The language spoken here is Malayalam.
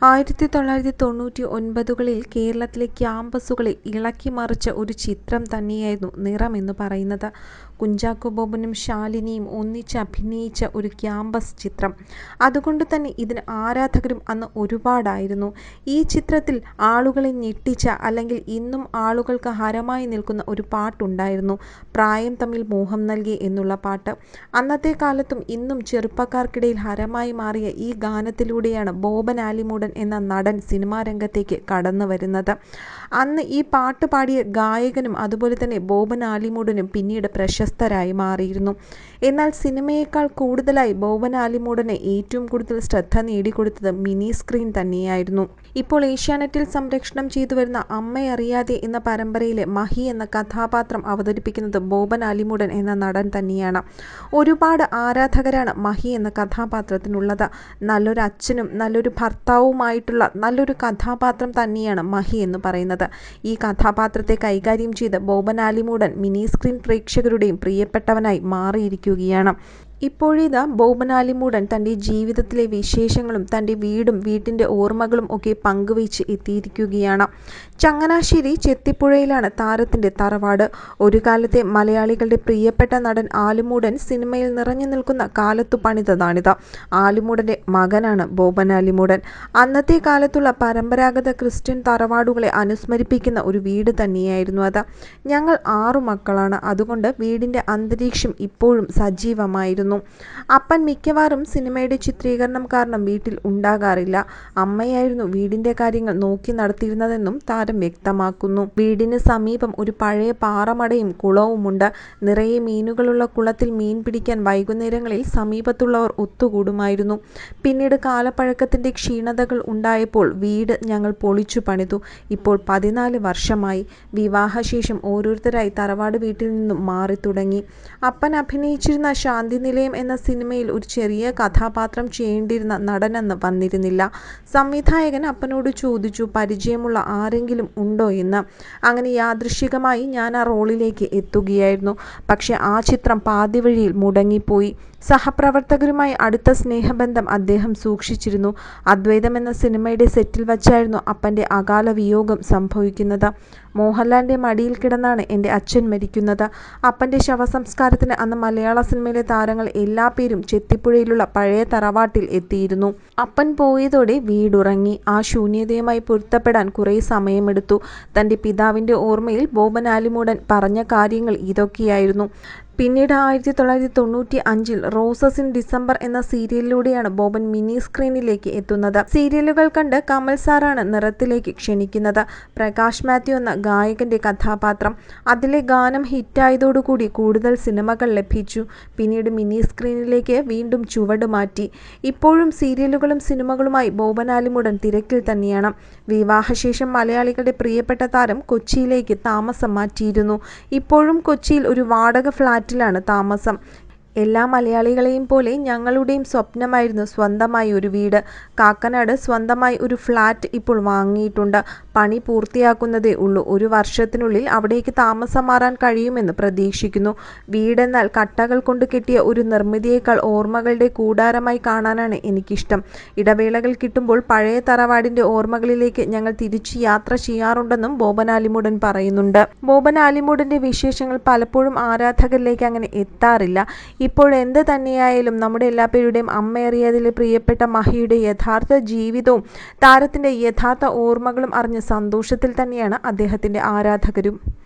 1999-കളിൽ കേരളത്തിലെ ക്യാമ്പസുകളെ ഇളക്കിമറിച്ച ഒരു ചിത്രം തന്നെയായിരുന്നു നിറം എന്ന് പറയുന്നത്. കുഞ്ചാക്കോ ബോബനും ശാലിനിയും ഒന്നിച്ച് അഭിനയിച്ച ഒരു ക്യാമ്പസ് ചിത്രം. അതുകൊണ്ടുതന്നെ ഇതിന് ആരാധകരും അന്ന് ഒരുപാടായിരുന്നു. ഈ ചിത്രത്തിൽ ആളുകളെ ഞെട്ടിച്ച, അല്ലെങ്കിൽ ഇന്നും ആളുകൾക്ക് ഹരമായി നിൽക്കുന്ന ഒരു പാട്ടുണ്ടായിരുന്നു. പ്രായം തമ്മിൽ മോഹം നൽകി എന്നുള്ള പാട്ട്. അന്നത്തെ കാലത്തും ഇന്നും ചെറുപ്പക്കാർക്കിടയിൽ ഹരമായി മാറിയ ഈ ഗാനത്തിലൂടെയാണ് ബോബൻ ആലിമൂടൻ എന്ന നടൻ സിനിമാ രംഗത്തേക്ക് കടന്നു വരുന്നത്. അന്ന് ഈ പാട്ട് പാടിയ ഗായകനും അതുപോലെ തന്നെ ബോബൻ ആലിമൂടനും പിന്നീട് പ്രശസ്തരായി മാറിയിരുന്നു. എന്നാൽ സിനിമയേക്കാൾ കൂടുതലായി ബോബൻ ആലിമൂടന് ഏറ്റവും കൂടുതൽ ശ്രദ്ധ നേടിക്കൊടുത്തത് മിനി സ്ക്രീൻ തന്നെയായിരുന്നു. ഇപ്പോൾ ഏഷ്യാനെറ്റിൽ സംപ്രേഷണം ചെയ്തു വരുന്ന അമ്മയറിയാതെ എന്ന പരമ്പരയിലെ മഹി എന്ന കഥാപാത്രം അവതരിപ്പിക്കുന്നത് ബോബൻ ആലിമൂടൻ എന്ന നടൻ തന്നെയാണ്. ഒരുപാട് ആരാധകരാണ് മഹി എന്ന കഥാപാത്രത്തിനുള്ളത്. നല്ലൊരു അച്ഛനും നല്ലൊരു ഭർത്താവുമായിട്ടുള്ള നല്ലൊരു കഥാപാത്രം തന്നെയാണ് മഹി എന്ന് പറയുന്നത്. ഈ കഥാപാത്രത്തെ കൈകാര്യം ചെയ്ത് ബോബൻ ആലിമൂടൻ മിനി സ്ക്രീൻ പ്രേക്ഷകരുടെയും പ്രിയപ്പെട്ടവനായി മാറിയിരിക്കുകയാണ്. ഇപ്പോഴിതാ ബോബൻ ആലിമൂടൻ തൻ്റെ ജീവിതത്തിലെ വിശേഷങ്ങളും തൻ്റെ വീടും വീട്ടിൻ്റെ ഓർമ്മകളും ഒക്കെ പങ്കുവച്ച് എത്തിയിരിക്കുകയാണ്. ചങ്ങനാശ്ശേരി ചെത്തിപ്പുഴയിലാണ് താരത്തിൻ്റെ തറവാട്. ഒരു കാലത്തെ മലയാളികളുടെ പ്രിയപ്പെട്ട നടൻ ആലിമൂടൻ സിനിമയിൽ നിറഞ്ഞു നിൽക്കുന്ന കാലത്തു പണിതതാണിത്. ആലിമൂടൻ്റെ മകനാണ് ബോബൻ ആലിമൂടൻ. അന്നത്തെ കാലത്തുള്ള പരമ്പരാഗത ക്രിസ്ത്യൻ തറവാടുകളെ അനുസ്മരിപ്പിക്കുന്ന ഒരു വീട് തന്നെയായിരുന്നു അത്. ഞങ്ങൾ 6 മക്കളാണ്. അതുകൊണ്ട് വീടിൻ്റെ അന്തരീക്ഷം ഇപ്പോഴും സജീവമായിരുന്നു. അപ്പൻ മിക്കവാറും സിനിമയുടെ ചിത്രീകരണം കാരണം വീട്ടിൽ ഉണ്ടാകാറില്ല. അമ്മയായിരുന്നു വീടിന്റെ കാര്യങ്ങൾ നോക്കി നടത്തിയിരുന്നതെന്നും താരം വ്യക്തമാക്കുന്നു. വീടിന് സമീപം ഒരു പഴയ പാറമടയും കുളവുമുണ്ട്. നിറയെ മീനുകളുള്ള കുളത്തിൽ മീൻ പിടിക്കാൻ വൈകുന്നേരങ്ങളിൽ സമീപത്തുള്ളവർ ഒത്തുകൂടുമായിരുന്നു. പിന്നീട് കാലപ്പഴക്കത്തിന്റെ ക്ഷീണതകൾ ഉണ്ടായപ്പോൾ വീട് ഞങ്ങൾ പൊളിച്ചു പണിതു. ഇപ്പോൾ 14 വർഷമായി. വിവാഹശേഷം ഓരോരുത്തരായി തറവാട് വീട്ടിൽ നിന്നും മാറി തുടങ്ങി. അപ്പൻ അഭിനയിച്ചിരുന്ന ശാന്തിനിലയം എന്ന സിനിമയിൽ ഒരു ചെറിയ കഥാപാത്രം ചെയ്യേണ്ടിയിരുന്ന നടനെന്ന് വന്നിരുന്നില്ല. സംവിധായകൻ അപ്പനോട് ചോദിച്ചു പരിചയമുള്ള ആരെങ്കിലും ഉണ്ടോ എന്ന്. അങ്ങനെ യാദൃശ്ചികമായി ഞാൻ ആ റോളിലേക്ക് എത്തുകയായിരുന്നു. പക്ഷെ ആ ചിത്രം പാതിവഴിയിൽ മുടങ്ങിപ്പോയി. സഹപ്രവർത്തകരുമായി അടുത്ത സ്നേഹബന്ധം അദ്ദേഹം സൂക്ഷിച്ചിരുന്നു. അദ്വൈതം എന്ന സിനിമയുടെ സെറ്റിൽ വച്ചായിരുന്നു അപ്പൻ്റെ അകാല വിയോഗം സംഭവിക്കുന്നത്. മോഹൻലാലിൻ്റെ മടിയിൽ കിടന്നാണ് എൻ്റെ അച്ഛൻ മരിക്കുന്നത്. അപ്പൻ്റെ ശവസംസ്കാരത്തിന് അന്ന് മലയാള സിനിമയിലെ താരങ്ങൾ എല്ലാ പേരും ചെത്തിപ്പുഴയിലുള്ള പഴയ തറവാട്ടിൽ എത്തിയിരുന്നു. അപ്പൻ പോയതോടെ വീടുറങ്ങി. ആ ശൂന്യതയുമായി പൊരുത്തപ്പെടാൻ കുറേ സമയമെടുത്തു. തൻ്റെ പിതാവിൻ്റെ ഓർമ്മയിൽ ബോബൻ ആലിമൂടൻ പറഞ്ഞ കാര്യങ്ങൾ ഇതൊക്കെയായിരുന്നു. പിന്നീട് 1995-ൽ റോസസ് ഇൻ ഡിസംബർ എന്ന സീരിയലിലൂടെയാണ് ബോബൻ മിനി സ്ക്രീനിലേക്ക് എത്തുന്നത്. സീരിയലുകൾ കണ്ട് കമൽ സാറാണ് നിറത്തിലേക്ക് ക്ഷണിക്കുന്നത്. പ്രകാശ് മാത്യു എന്ന ഗായകന്റെ കഥാപാത്രം. അതിലെ ഗാനം ഹിറ്റായതോടുകൂടി കൂടുതൽ സിനിമകൾ ലഭിച്ചു. പിന്നീട് മിനി സ്ക്രീനിലേക്ക് വീണ്ടും ചുവട് മാറ്റി. ഇപ്പോഴും സീരിയലുകളും സിനിമകളുമായി ബോബൻ ആലിമൂടൻ തിരക്കിൽ തന്നെയാണ്. വിവാഹശേഷം മലയാളികളുടെ പ്രിയപ്പെട്ട താരം കൊച്ചിയിലേക്ക് താമസം മാറ്റിയിരുന്നു. ഇപ്പോഴും കൊച്ചിയിൽ ഒരു വാടക ഫ്ലാറ്റിലാണ് താമസം. എല്ലാ മലയാളികളെയും പോലെ ഞങ്ങളുടെയും സ്വപ്നമായിരുന്നു സ്വന്തമായി ഒരു വീട്. കാക്കനാട് സ്വന്തമായി ഒരു ഫ്ലാറ്റ് ഇപ്പോൾ വാങ്ങിയിട്ടുണ്ട്. പണി പൂർത്തിയാക്കുന്നതേ ഉള്ളൂ. 1 വർഷത്തിനുള്ളിൽ അവിടേക്ക് താമസം മാറാൻ കഴിയുമെന്ന് പ്രതീക്ഷിക്കുന്നു. വീടെന്നാൽ കട്ടകൾ കൊണ്ട് കെട്ടിയ ഒരു നിർമ്മിതിയേക്കാൾ ഓർമ്മകളുടെ കൂടാരമായി കാണാനാണ് എനിക്കിഷ്ടം. ഇടവേളകൾ കിട്ടുമ്പോൾ പഴയ തറവാടിൻ്റെ ഓർമ്മകളിലേക്ക് ഞങ്ങൾ തിരിച്ച് യാത്ര ചെയ്യാറുണ്ടെന്നും ബോബൻ ആലിമൂടൻ പറയുന്നുണ്ട്. ബോബൻ ആലിമൂടൻ്റെ വിശേഷങ്ങൾ പലപ്പോഴും ആരാധകരിലേക്ക് അങ്ങനെ എത്താറില്ല. ഇപ്പോഴെന്ത് തന്നെയായാലും നമ്മുടെ എല്ലാ പേരുടെയും അമ്മയറിയാതിലെ പ്രിയപ്പെട്ട മഹിയുടെ യഥാർത്ഥ ജീവിതവും താരത്തിൻ്റെ യഥാർത്ഥ ഓർമ്മകളും അറിഞ്ഞ സന്തോഷത്തിൽ തന്നെയാണ് അദ്ദേഹത്തിൻ്റെ ആരാധകരും.